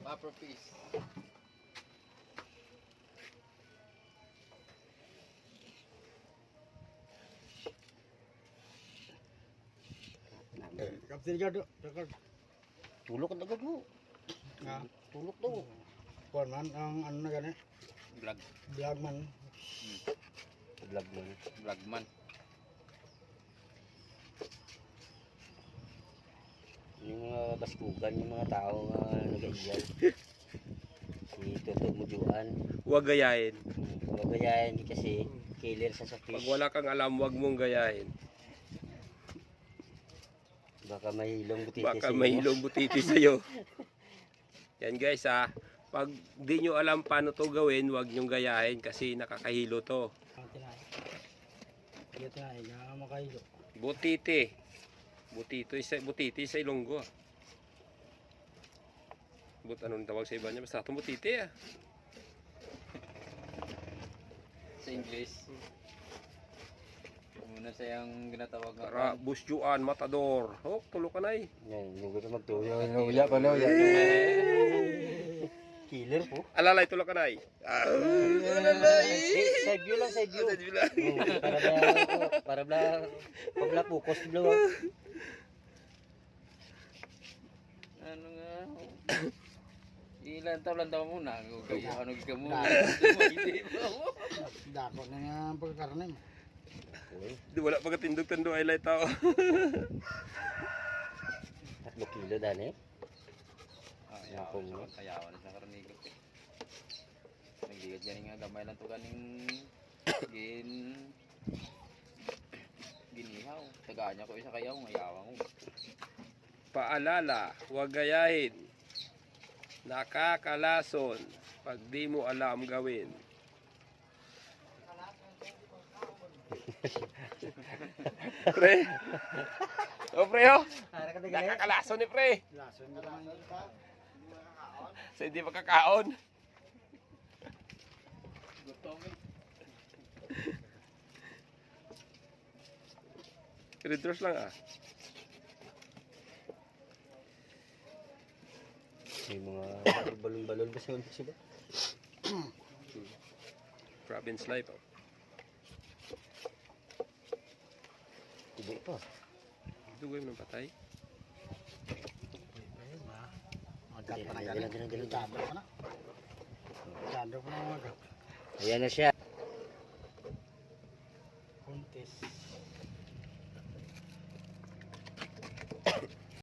Upper piece. Kapten ka do. Tulok ang agad mo. Ha? Tulok daw. Kuan man ang ano na gani? Vlog. Vlog man. Vlog mo. Vlogman. Yung mga baskugan, yung mga tao nga nag-iyaw. Si Toto Mujuan. Huwag gayahin. Huwag gayahin kasi killer sa Pag fish. wala kang alam, huwag mong gayahin. Baka mahilong butitis. Baka may hilong butiti sa'yo. Yan guys ha. Pag di nyo alam paano to gawin, huwag nyong gayahin kasi nakakahilo to. Iya tinay nga makahilo. Butiti. Butiti sa Ilonggo. Anong tawag sa iba niya? Basta itong butiti ah. Sa English. Muna sayang ginatawag nga. Para busjuan, matador. Oh, tulo ka na eh. Yan, yung gusto magtuyo. Uya pa na, uya. Killer po. Alalay, tulo ka na eh. Side view lang, side view. Side view lang. Para bla focus bla. Ano nga? Ilan taon lang daw muna. Kaya ano ka muna. Dako na nga ang pagkakarne mo. Di wala pa katindog-tando ay lay tao. 3 kilo dani. Ayaw na sa karamigo. Nagigit ganing nga gamay lang to ganing ginihaw. Tagaan niya ko isa kayaw, ayaw ko. Paalala, huwag gayahin. Nakakalason pag di mo alam gawin. Pre. O pre ho. Nakakalason ni pre. Lason na naman yun. Sa hindi makakaon. Retros lang ah. May mga balon-balon ba siya ba? Province life oh. Hindi pa. Ito gawin ng patay. Ayun ba? Magat pa na Galang, gani. galang. Gado pa na. Gado pa na magat. Ayan na siya. Kuntis.